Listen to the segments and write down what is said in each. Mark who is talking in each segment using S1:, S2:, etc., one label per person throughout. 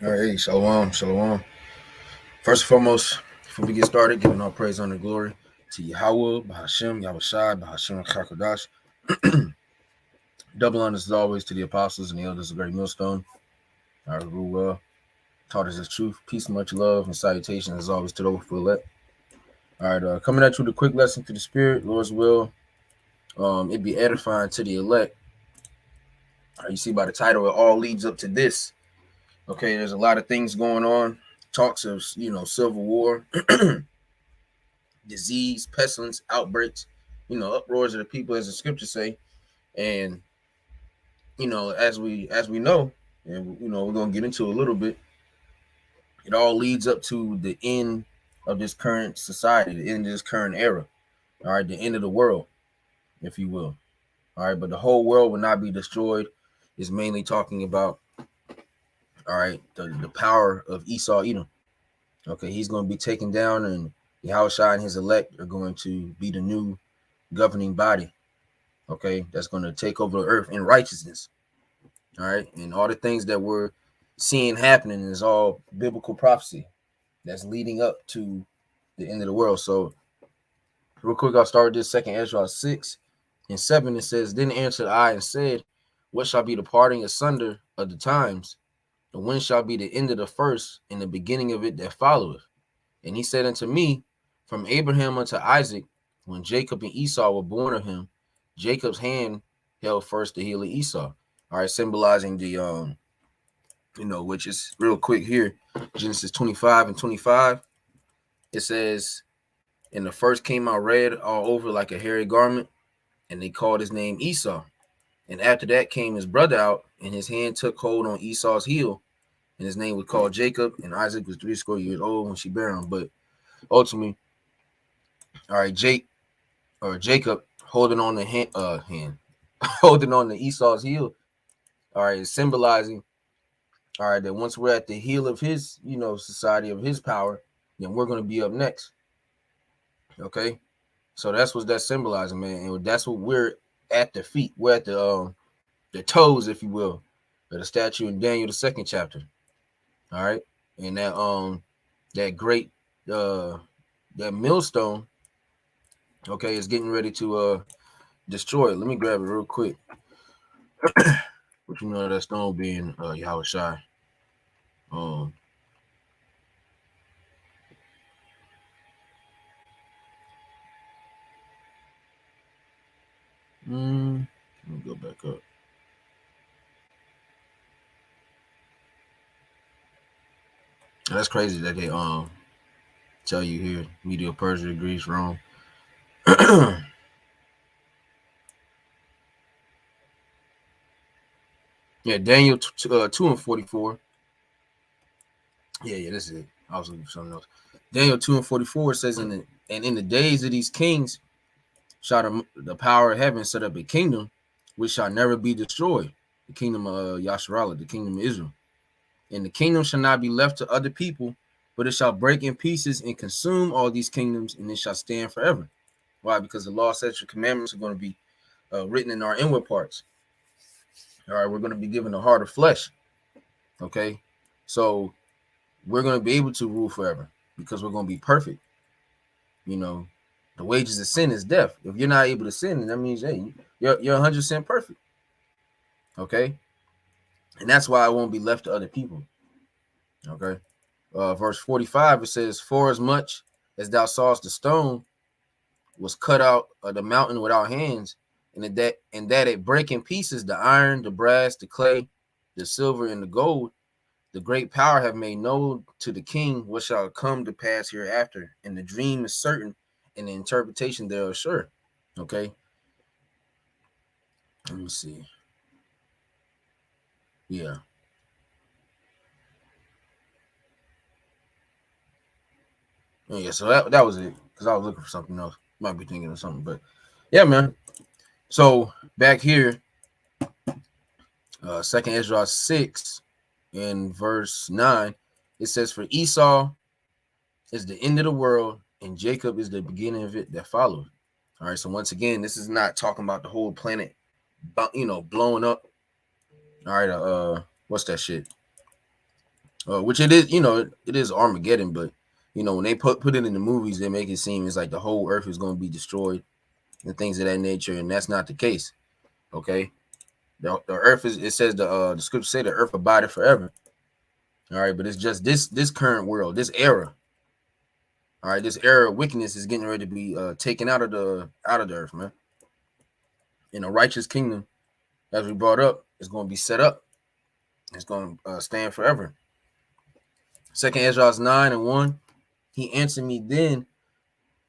S1: All right, hey, shalom, shalom. First and foremost, before we get started, giving all praise, honor, and glory to Yahweh, Bahashem, Yahushai, Bahashem, Chakodash. Double honors as always to the apostles and the elders of Great Millstone. All right, rule well, taught us the truth, peace, much love, and salutations as always to those who elect. All right, coming at you with a quick lesson to the Spirit, Lord's will. It be edifying to the elect. You see by the title, it all leads up to this. Okay, there's a lot of things going on. Talks of civil war, disease, pestilence, outbreaks, uproars of the people, as the scriptures say. And as we know, and we're gonna get into a little bit, it all leads up to the end of this current society, the end of this current era. All right, the end of the world, if you will. All right, but the whole world will not be destroyed. Is mainly talking about the power of Esau Edom. Okay, he's going to be taken down, and Yahushua and his elect are going to be the new governing body. Okay, that's going to take over the earth in righteousness. All right, and all the things that we're seeing happening is all biblical prophecy that's leading up to the end of the world. So, real quick, I'll start with this. Second Ezra 6:7. It says, "Then answered I and said, What shall be the parting asunder of the times? And when shall be the end of the first, and the beginning of it that followeth? And he said unto me, From Abraham unto Isaac, when Jacob and Esau were born of him, Jacob's hand held first the heel of Esau." All right, symbolizing the which is real quick here, Genesis 25:25. It says, "And the first came out red all over like a hairy garment, and they called his name Esau. And after that came his brother out, and his hand took hold on Esau's heel, and his name was called Jacob, and Isaac was 30 years old when she bare him." But ultimately, all right, Jacob holding on the hand holding on to Esau's heel. All right, symbolizing, all right, that once we're at the heel of his, society of his power, then we're going to be up next. Okay, so that's what that's symbolizing, man, and that's what we're at the feet. We're at the toes, if you will, of the statue in Daniel the second chapter. All right, and that great that millstone, okay, is getting ready to destroy it. Let me grab it real quick. But that stone being Yahushua. Um, let me go back up. That's crazy that they tell you here Media Persia agrees wrong. Yeah, Daniel 2:44. Yeah, this is it. I was looking for something else. Daniel 2:44 says, in the days of these kings shall the power of heaven set up a kingdom which shall never be destroyed. The kingdom of Yasharallah, the kingdom of Israel. And the kingdom shall not be left to other people, but it shall break in pieces and consume all these kingdoms, and it shall stand forever. Why? Because the law, statutes, and commandments are going to be written in our inward parts. All right, we're going to be given a heart of flesh. Okay, so we're going to be able to rule forever because we're going to be perfect. The wages of sin is death. If you're not able to sin, then that means, hey, you're 100% perfect. Okay, and that's why I won't be left to other people. Okay, verse 45, it says, "For as much as thou sawest the stone was cut out of the mountain without hands, and that it break in pieces the iron, the brass, the clay, the silver, and the gold, the great power have made known to the king what shall come to pass hereafter. And the dream is certain, and the interpretation thereof sure." Okay, let me see. Yeah. Yeah, so that was it. Because I was looking for something else. Might be thinking of something, but yeah, man. So back here, Second Ezra 6 in verse 9, it says, "For Esau is the end of the world, and Jacob is the beginning of it that followed." All right, so once again, this is not talking about the whole planet, blowing up. All right, what's that shit? which it is, it is Armageddon, but when they put it in the movies, they make it seem it's like the whole earth is going to be destroyed and things of that nature, and that's not the case. Okay, the earth is, it says the scripture say the earth abideth forever. All right, but it's just this current world, this era. All right, this era of wickedness is getting ready to be taken out of the earth, man. And a righteous kingdom, as we brought up, is going to be set up. It's going to stand forever. Second Ezra 9:1. He answered me then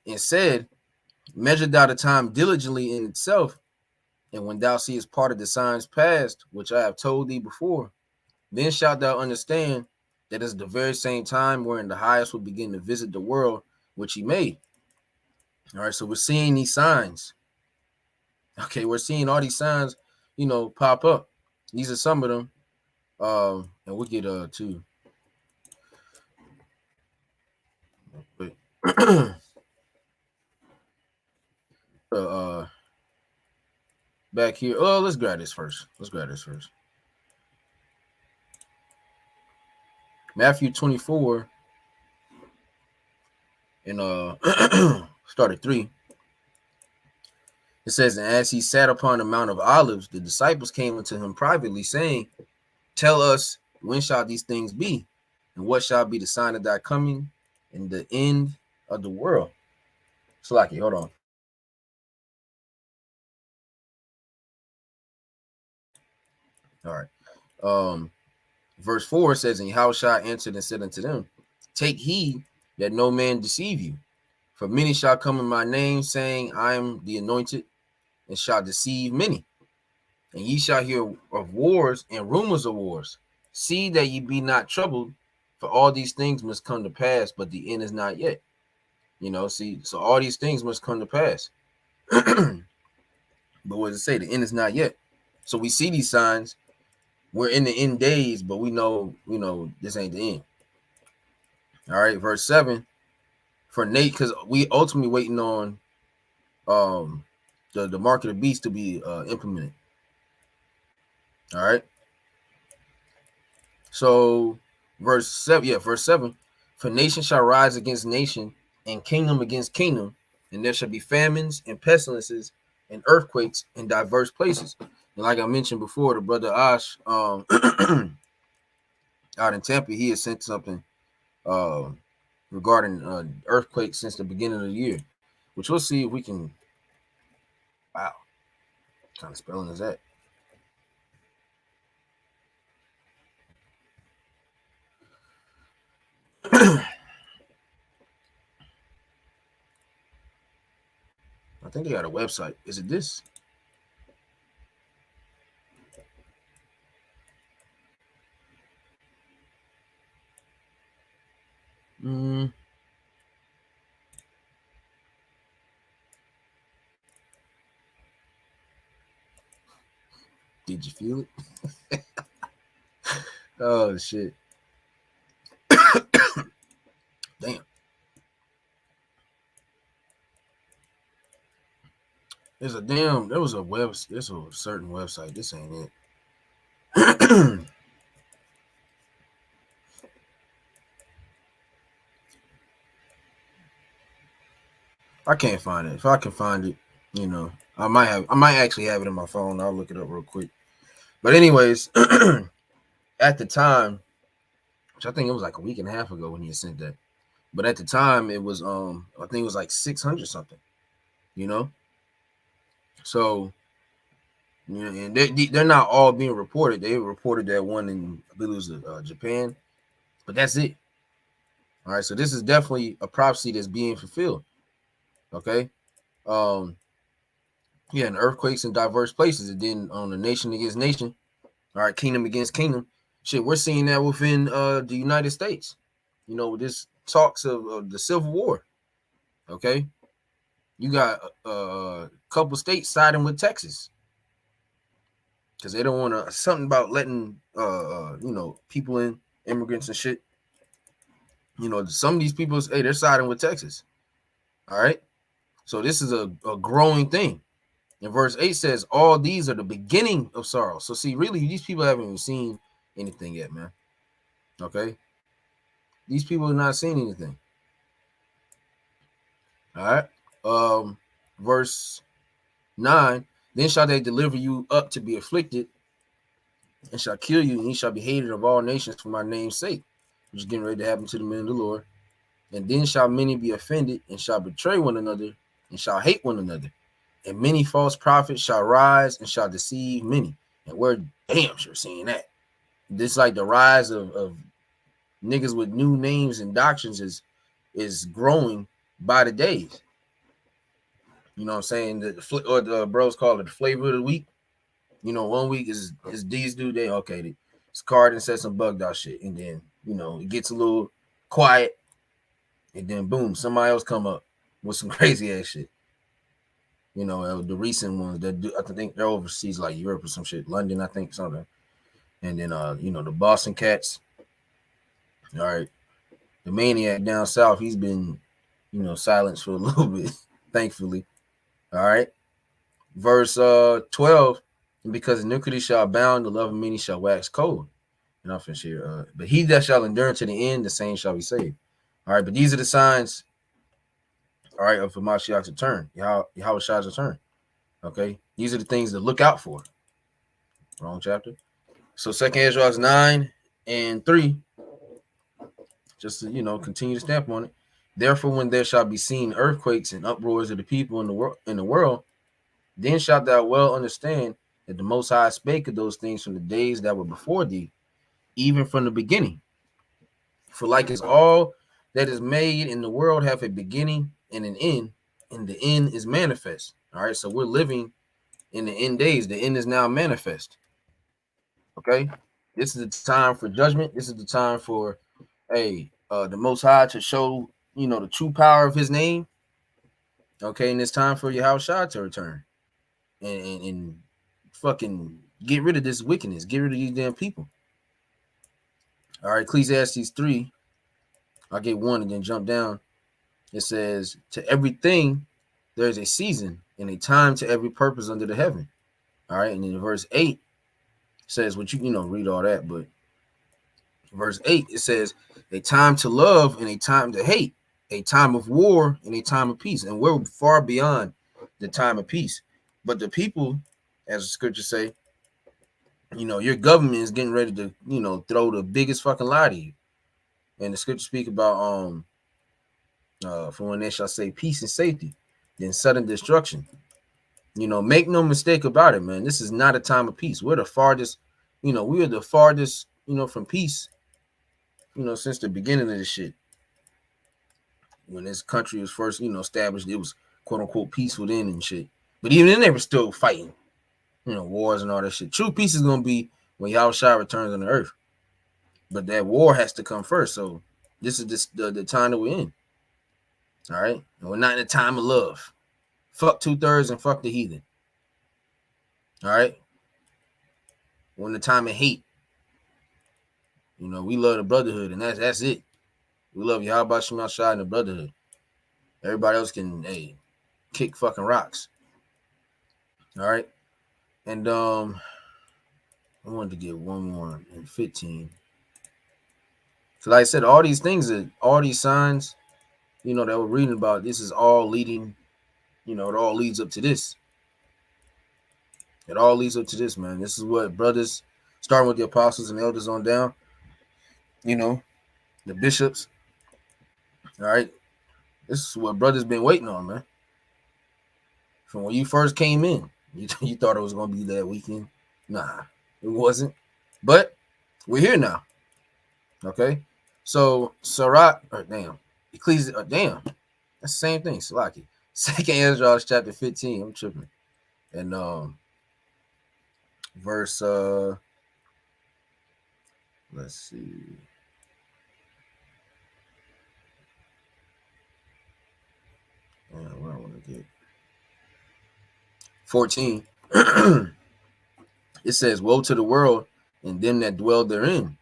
S1: and said, measure thou the time diligently in itself, and when thou seest part of the signs past, which I have told thee before, then shalt thou understand that it's the very same time wherein the highest will begin to visit the world which he made. All right, so we're seeing these signs. Okay, we're seeing all these signs, pop up. These are some of them. And we'll get to back here. Oh, let's grab this first. Matthew 24 and start at 3. It says, and as he sat upon the Mount of Olives, the disciples came unto him privately, saying, tell us, when shall these things be? And what shall be the sign of thy coming and the end of the world? Slacky, hold on. All right. Verse 4 says, and Yahushua answered and said unto them, take heed that no man deceive you. For many shall come in my name, saying, I am the anointed, and shall deceive many. And ye shall hear of wars and rumors of wars. See that ye be not troubled, for all these things must come to pass, but the end is not yet. So all these things must come to pass. But what does it say? The end is not yet. So we see these signs. We're in the end days, but we know, this ain't the end. All right, verse 7. For Nate, because we ultimately waiting on the mark of the beast to be implemented. All right. So verse 7. For nation shall rise against nation, and kingdom against kingdom, and there shall be famines and pestilences and earthquakes in diverse places. And like I mentioned before, the brother Ash out in Tampa, he has sent something regarding earthquakes since the beginning of the year, which we'll see if we can. Wow, what kind of spelling is that? I think they got a website. Is it this? Did you feel it? Oh shit. Damn. There's a certain website. This ain't it. I can't find it. If I can find it, I might actually have it in my phone. I'll look it up real quick. But anyways, at the time, which I think it was like a week and a half ago when he sent that. But at the time, it was I think it was like 600 something. So and they're not all being reported. They reported that one in, I believe it was Japan, but that's it. All right, so this is definitely a prophecy that's being fulfilled. Okay, and earthquakes in diverse places, and then on the nation against nation. All right, kingdom against kingdom. Shit, we're seeing that within the United States. With this talks of the Civil War. Okay, you got a couple states siding with Texas because they don't want to, something about letting people in, immigrants and shit. Some of these people, hey, they're siding with Texas. All right, so this is a growing thing. And verse 8 says, all these are the beginning of sorrow. So see, really, these people haven't even seen anything yet, man. Okay, These people are not seeing anything. All right. Verse 9. Then shall they deliver you up to be afflicted, and shall kill you, and ye shall be hated of all nations for my name's sake, which is getting ready to happen to the men of the Lord. And then shall many be offended, and shall betray one another, and shall hate one another. And many false prophets shall rise, and shall deceive many. And we're damn sure seeing that. This like the rise of niggas with new names and doctrines is growing by the days. You know what I'm saying? The bros call it the flavor of the week. You know, 1 week is these dude, they okay, it's card and said some bugged out shit, and then you know it gets a little quiet, and then boom, somebody else come up with some crazy ass shit. You know, the recent ones that do, I think they're overseas, like Europe or some shit, London, I think something. And then you know, the Boston Cats. All right, the maniac down south, he's been, you know, silenced for a little bit, thankfully. All right, verse 12. And because iniquity shall abound, the love of many shall wax cold. And I'll finish here. But he that shall endure to the end, the same shall be saved. All right, but these are the signs, all right, of Mashiach's return, Yahweh's return. Okay, these are the things to look out for. Wrong chapter. So 2nd Ezra 9:3, just to, you know, continue to stamp on it. Therefore, when there shall be seen earthquakes and uproars of the people in the world, then shalt thou well understand that the Most High spake of those things from the days that were before thee, even from the beginning. For like as all that is made in the world have a beginning and an end, and the end is manifest. All right, so we're living in the end days. The end is now manifest. Okay, this is the time for judgment. This is the time for the Most High to show, you know, the true power of His name. Okay, and it's time for Yahweh to return and fucking get rid of this wickedness. Get rid of these damn people. All right, Ecclesiastes 3. I'll get 1 and then jump down. It says, to everything there is a season and a time to every purpose under the heaven. All right, and in verse 8 says, what you know, read all that, but verse 8, it says, a time to love and a time to hate, a time of war and a time of peace. And we're far beyond the time of peace. But the people, as the scriptures say, you know, your government is getting ready to, you know, throw the biggest fucking lie to you. And the scriptures speak about for when they shall say peace and safety, then sudden destruction. You know, make no mistake about it, man. This is not a time of peace. We're the farthest, you know, we are the farthest, you know, from peace, you know, since the beginning of this shit. When this country was first, you know, established, it was quote unquote peace within and shit. But even then, they were still fighting, you know, wars and all that shit. True peace is gonna be when Yahweh returns on the earth. But that war has to come first. So this is the time that we're in. All right. And we're not in a time of love. Fuck 2/3 and fuck the heathen. All right. We're in the time of hate. You know, we love the brotherhood, and that's it. We love Yahweh Shema Shai and the brotherhood. Everybody else can kick fucking rocks. All right. And I wanted to get one more in 15. So like I said, all these things, all these signs, you know, that we're reading about, this is all leading, you know, it all leads up to this. It all leads up to this, man. This is what brothers, starting with the apostles and elders on down, you know, the bishops. All right. This is what brothers been waiting on, man. From when you first came in, you thought it was going to be that weekend. Nah, it wasn't. But we're here now. Okay. So, Ecclesiastes, that's the same thing, Salaki. 2nd Ezra chapter 15. I'm tripping. And verse let's see. Where I want to get 14. It says, woe to the world and them that dwell therein,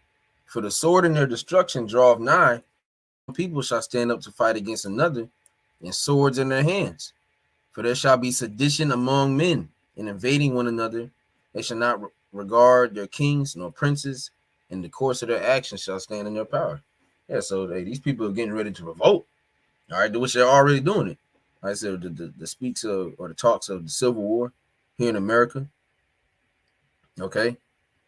S1: for the sword in their destruction draweth nigh. People shall stand up to fight against another, and swords in their hands. For there shall be sedition among men, and invading one another. They shall not regard their kings nor princes, and the course of their actions shall stand in their power. Yeah, so these people are getting ready to revolt. All right, which they're already doing it. Like I said, the speaks of or the talks of the Civil War here in America. Okay,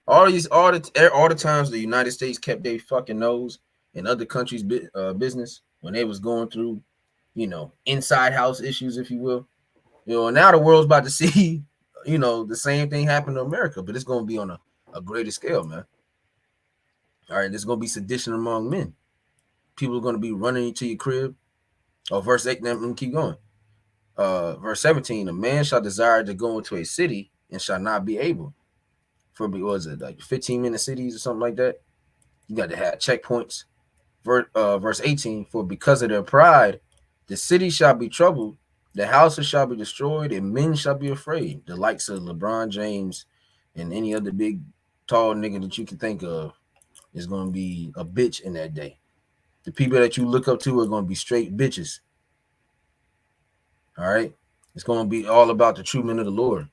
S1: all the times the United States kept their fucking nose in other countries' business when they was going through, inside house issues, if you will. Now the world's about to see, the same thing happen to America, but it's going to be on a greater scale, man. All right, there's going to be sedition among men. People are going to be running into your crib. Oh, verse 8, let me keep going. Verse 17, a man shall desire to go into a city and shall not be able. For what was it, like 15-minute cities or something like that? You got to have checkpoints. Verse 18, for because of their pride, the city shall be troubled, the houses shall be destroyed, and men shall be afraid. The likes of LeBron James and any other big, tall nigga that you can think of is going to be a bitch in that day. The people that you look up to are going to be straight bitches. All right? It's going to be all about the true men of the Lord.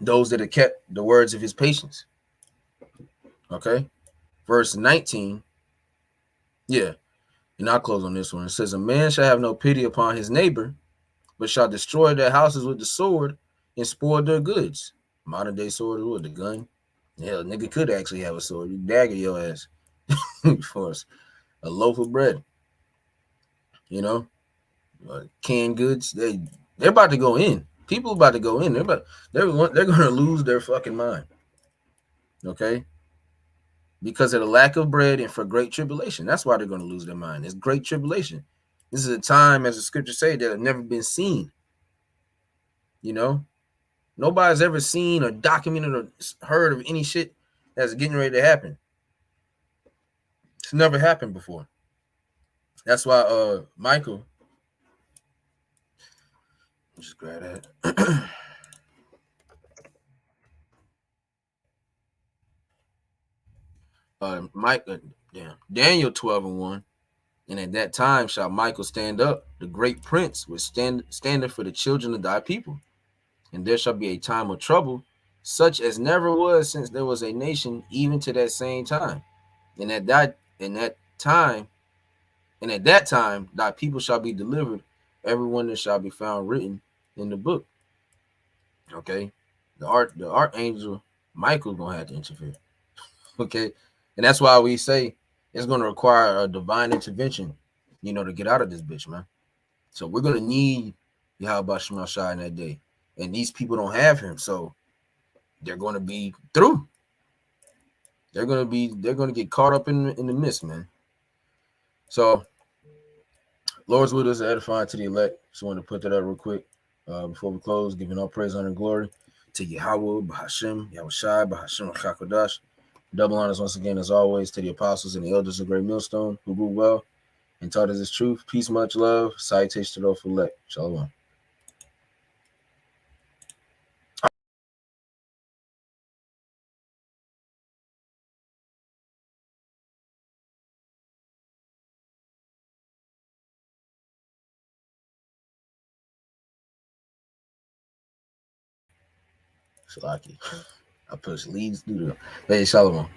S1: Those that have kept the words of his patience. Okay? Verse 19. Yeah. And I'll close on this one. It says, a man shall have no pity upon his neighbor, but shall destroy their houses with the sword and spoil their goods. Modern day sword with the gun. Hell, nigga could actually have a sword. You dagger your ass for a loaf of bread. Canned goods. They're about to go in. People about to go in. They're gonna lose their fucking mind. Okay, because of the lack of bread and for great tribulation. That's why they're gonna lose their mind. It's great tribulation. This is a time, as the scriptures say, that have never been seen. Nobody's ever seen or documented or heard of any shit that's getting ready to happen. It's never happened before. That's why Michael, just grab that. Daniel 12:1. And at that time shall Michael stand up, the great prince, with standing for the children of thy people. And there shall be a time of trouble, such as never was since there was a nation, even to that same time. And at that time, thy people shall be delivered, everyone that shall be found written in the book. Okay, the archangel Michael gonna have to interfere. Okay, and that's why we say it's gonna require a divine intervention, to get out of this bitch, man. So we're gonna need Yahweh Shema Shai in that day, and these people don't have him, so they're gonna be through. They're gonna get caught up in the mist, man. So Lord's will is edifying to the elect. Just wanted to put that up real quick before we close, giving all praise, honor, and glory to Yahweh, Bahashem, Yahweh Shai, Bahashem, Chakodash. Double honors once again, as always, to the apostles and the elders of Great Millstone who grew well and taught us his truth. Peace, much love. Salutations to those who elect. Shalom. Shalaki. I push leads through the. Hey, Shalom.